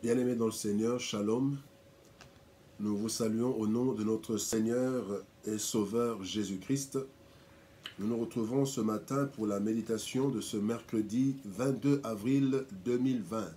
Bien-aimés dans le Seigneur, Shalom, nous vous saluons au nom de notre Seigneur et Sauveur Jésus-Christ. Nous nous retrouvons ce matin pour la méditation de ce mercredi 22 avril 2020.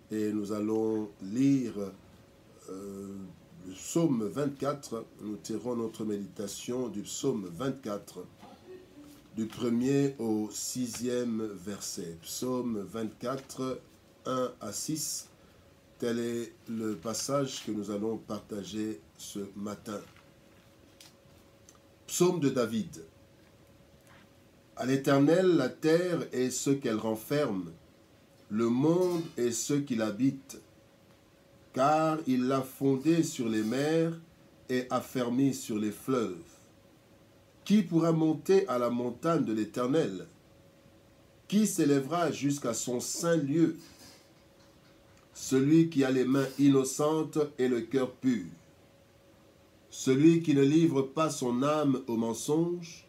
Et nous allons lire le psaume 24. Nous tirons notre méditation du psaume 24, du 1er au 6e verset. Psaume 24, 1 à 6. Tel est le passage que nous allons partager ce matin. Psaume de David. À l'Éternel, la terre et ce qu'elle renferme, le monde et ceux qui l'habitent, car il l'a fondé sur les mers et affermi sur les fleuves. Qui pourra monter à la montagne de l'Éternel? Qui s'élèvera jusqu'à son saint lieu? Celui qui a les mains innocentes et le cœur pur. Celui qui ne livre pas son âme au mensonge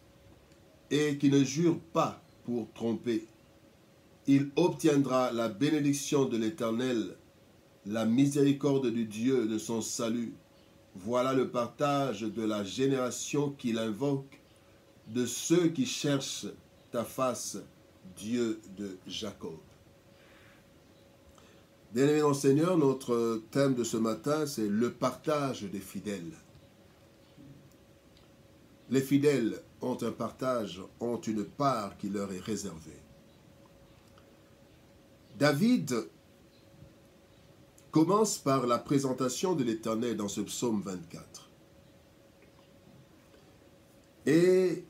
et qui ne jure pas pour tromper. Il obtiendra la bénédiction de l'Éternel, la miséricorde du Dieu de son salut. Voilà le partage de la génération qu'il invoque, de ceux qui cherchent ta face, Dieu de Jacob. Bien-aimés dans le Seigneur, notre thème de ce matin, c'est le partage des fidèles. Les fidèles ont un partage, ont une part qui leur est réservée. David commence par la présentation de l'Éternel dans ce psaume 24. Et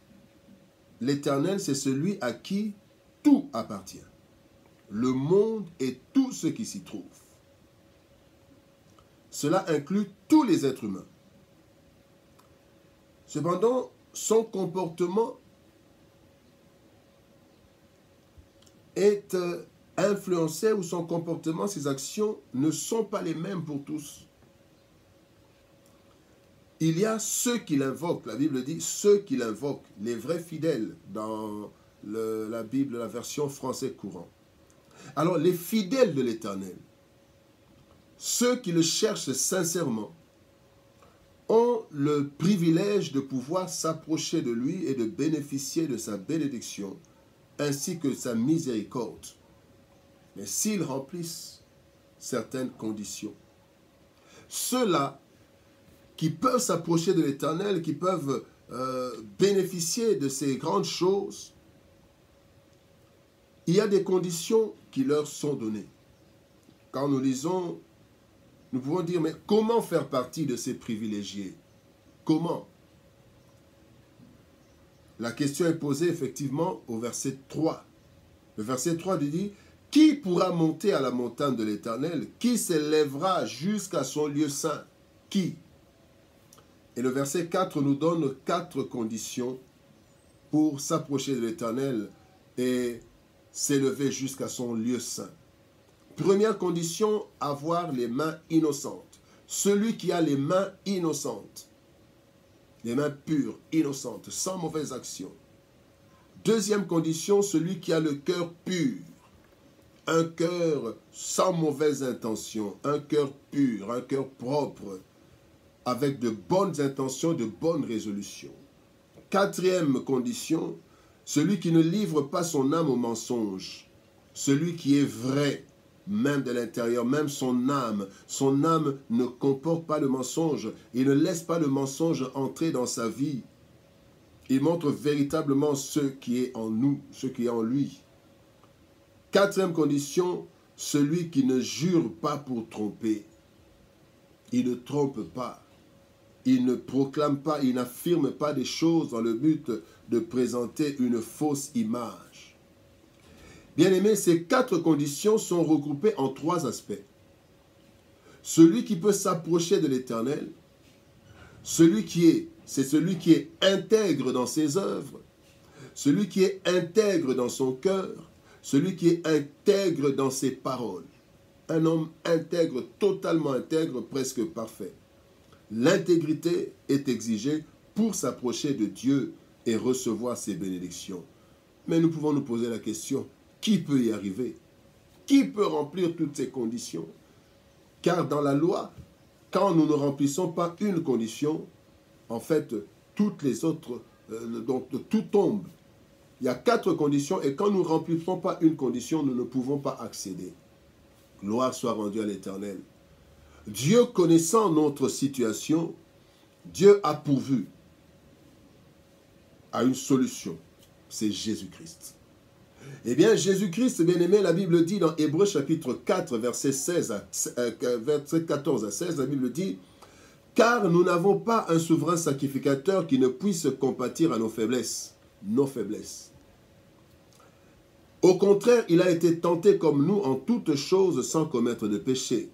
l'Éternel, c'est celui à qui tout appartient. Le monde et tout ce qui s'y trouve. Cela inclut tous les êtres humains. Cependant, son comportement est influencé ou son comportement, ses actions ne sont pas les mêmes pour tous. Il y a ceux qui l'invoquent, la Bible dit ceux qui l'invoquent, les vrais fidèles dans la Bible, la version français courant. Alors, les fidèles de l'Éternel, ceux qui le cherchent sincèrement, ont le privilège de pouvoir s'approcher de lui et de bénéficier de sa bénédiction, ainsi que sa miséricorde. Mais s'ils remplissent certaines conditions, ceux-là qui peuvent s'approcher de l'Éternel, qui peuvent bénéficier de ces grandes choses, il y a des conditions qui leur sont données. Quand nous lisons, nous pouvons dire, mais comment faire partie de ces privilégiés? Comment? La question est posée effectivement au verset 3. Le verset 3 dit, « Qui pourra monter à la montagne de l'Éternel? Qui s'élèvera jusqu'à son lieu saint? Qui ?» Et le verset 4 nous donne 4 conditions pour s'approcher de l'Éternel et s'élever jusqu'à son lieu saint. Première condition, avoir les mains innocentes. Celui qui a les mains innocentes, les mains pures, innocentes, sans mauvaise action. Deuxième condition, celui qui a le cœur pur. Un cœur sans mauvaise intention, un cœur pur, un cœur propre, avec de bonnes intentions, de bonnes résolutions. Quatrième condition, celui qui ne livre pas son âme au mensonge, celui qui est vrai, même de l'intérieur, même son âme ne comporte pas le mensonge, il ne laisse pas le mensonge entrer dans sa vie. Il montre véritablement ce qui est en nous, ce qui est en lui. Quatrième condition, celui qui ne jure pas pour tromper. Il ne trompe pas. Il ne proclame pas, il n'affirme pas des choses dans le but de présenter une fausse image. Bien-aimés, ces 4 conditions sont regroupées en 3 aspects. Celui qui peut s'approcher de l'Éternel, c'est celui qui est intègre dans ses œuvres, celui qui est intègre dans son cœur, celui qui est intègre dans ses paroles. Un homme intègre, totalement intègre, presque parfait. L'intégrité est exigée pour s'approcher de Dieu et recevoir ses bénédictions. Mais nous pouvons nous poser la question, qui peut y arriver? Qui peut remplir toutes ces conditions? Car dans la loi, quand nous ne remplissons pas une condition, en fait, toutes les autres, donc tout tombe. Il y a 4 conditions et quand nous ne remplissons pas une condition, nous ne pouvons pas accéder. Gloire soit rendue à l'Éternel. Dieu connaissant notre situation, Dieu a pourvu à une solution. C'est Jésus-Christ. Eh bien, Jésus-Christ, bien aimé, la Bible dit dans Hébreux chapitre 4, verset 14 à 16, la Bible dit « Car nous n'avons pas un souverain sacrificateur qui ne puisse compatir à nos faiblesses. » Nos faiblesses. Au contraire, il a été tenté comme nous en toutes choses sans commettre de péché.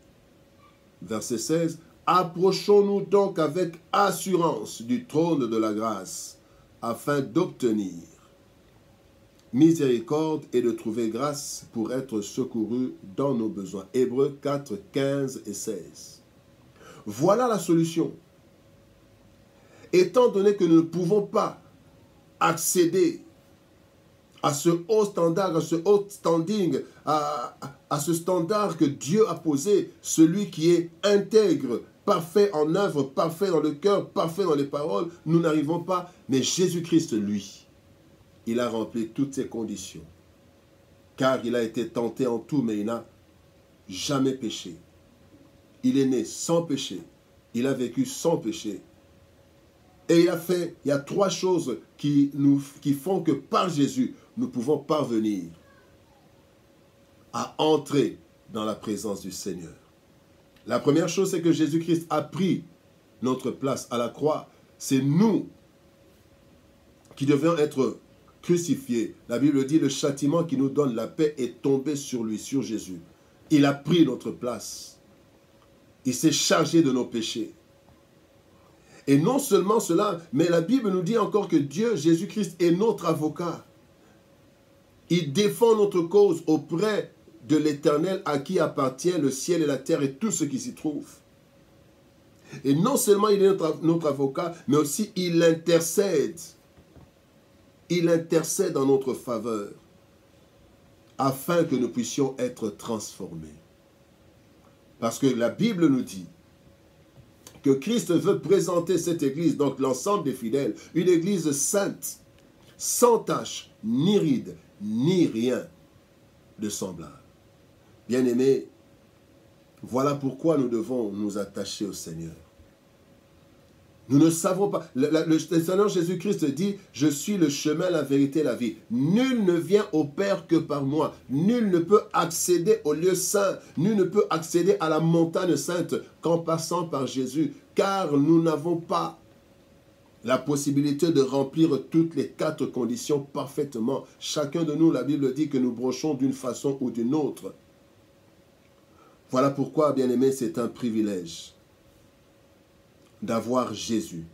Verset 16. Approchons-nous donc avec assurance du trône de la grâce, afin d'obtenir miséricorde et de trouver grâce pour être secourus dans nos besoins. Hébreux 4, 15 et 16. Voilà la solution. Étant donné que nous ne pouvons pas accéder à ce haut standard, à ce haut standing, à ce standard que Dieu a posé, celui qui est intègre, parfait en œuvre, parfait dans le cœur, parfait dans les paroles, nous n'arrivons pas. Mais Jésus-Christ, lui, il a rempli toutes ces conditions. Car il a été tenté en tout, mais il n'a jamais péché. Il est né sans péché. Il a vécu sans péché. Et il y a 3 choses qui font que par Jésus, nous pouvons parvenir à entrer dans la présence du Seigneur. La première chose, c'est que Jésus-Christ a pris notre place à la croix. C'est nous qui devions être crucifiés. La Bible dit, le châtiment qui nous donne la paix est tombé sur lui, sur Jésus. Il a pris notre place. Il s'est chargé de nos péchés. Et non seulement cela, mais la Bible nous dit encore que Dieu, Jésus-Christ, est notre avocat. Il défend notre cause auprès de l'Éternel à qui appartient le ciel et la terre et tout ce qui s'y trouve. Et non seulement il est notre avocat, mais aussi il intercède. Il intercède en notre faveur afin que nous puissions être transformés. Parce que la Bible nous dit que Christ veut présenter cette église, donc l'ensemble des fidèles, une église sainte, sans tache, ni ride, ni rien de semblable. Bien-aimés, voilà pourquoi nous devons nous attacher au Seigneur. Nous ne savons pas. Le Seigneur Jésus-Christ dit, « Je suis le chemin, la vérité, la vie. Nul ne vient au Père que par moi. Nul ne peut accéder au lieu saint. Nul ne peut accéder à la montagne sainte qu'en passant par Jésus. Car nous n'avons pas la possibilité de remplir toutes les 4 conditions parfaitement. Chacun de nous, la Bible dit que nous brochons d'une façon ou d'une autre. Voilà pourquoi, bien-aimés, c'est un privilège d'avoir Jésus,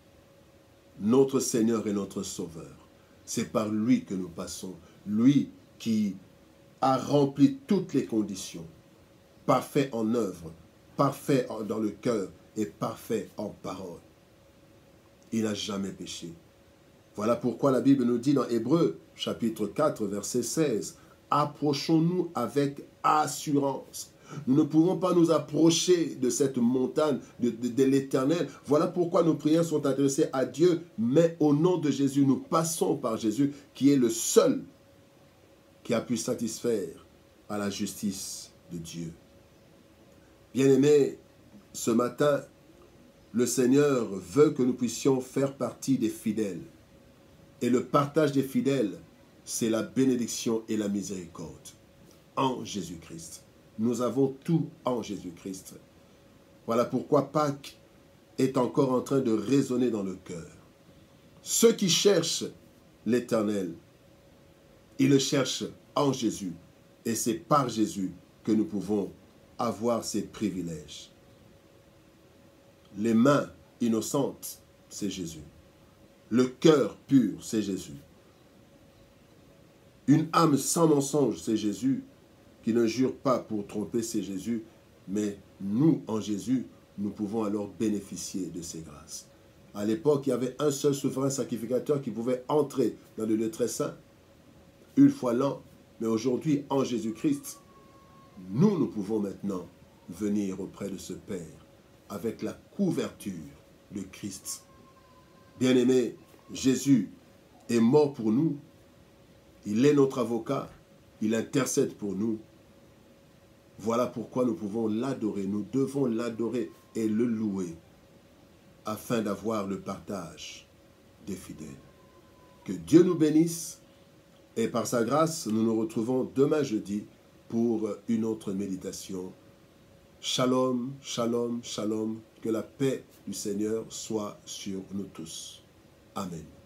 notre Seigneur et notre Sauveur. C'est par lui que nous passons. Lui qui a rempli toutes les conditions. Parfait en œuvre, parfait dans le cœur et parfait en parole. Il n'a jamais péché. Voilà pourquoi la Bible nous dit dans Hébreux, chapitre 4, verset 16, « Approchons-nous avec assurance. » Nous ne pouvons pas nous approcher de cette montagne de l'Éternel. Voilà pourquoi nos prières sont adressées à Dieu, mais au nom de Jésus, nous passons par Jésus, qui est le seul qui a pu satisfaire à la justice de Dieu. Bien-aimés, ce matin, le Seigneur veut que nous puissions faire partie des fidèles. Et le partage des fidèles, c'est la bénédiction et la miséricorde en Jésus-Christ. Nous avons tout en Jésus-Christ. Voilà pourquoi Pâques est encore en train de résonner dans le cœur. Ceux qui cherchent l'Éternel, ils le cherchent en Jésus. Et c'est par Jésus que nous pouvons avoir ces privilèges. Les mains innocentes, c'est Jésus. Le cœur pur, c'est Jésus. Une âme sans mensonge, c'est Jésus. Qui ne jure pas pour tromper, c'est Jésus. Mais nous, en Jésus, nous pouvons alors bénéficier de ces grâces. À l'époque, il y avait un seul souverain sacrificateur qui pouvait entrer dans le lieu très saint, une fois l'an. Mais aujourd'hui, en Jésus-Christ, nous pouvons maintenant venir auprès de ce Père avec la couverture de Christ. Bien-aimé, Jésus est mort pour nous. Il est notre avocat. Il intercède pour nous. Voilà pourquoi nous pouvons l'adorer. Nous devons l'adorer et le louer afin d'avoir le partage des fidèles. Que Dieu nous bénisse et par sa grâce, nous nous retrouvons demain jeudi pour une autre méditation. Shalom, shalom, shalom. Que la paix du Seigneur soit sur nous tous. Amen.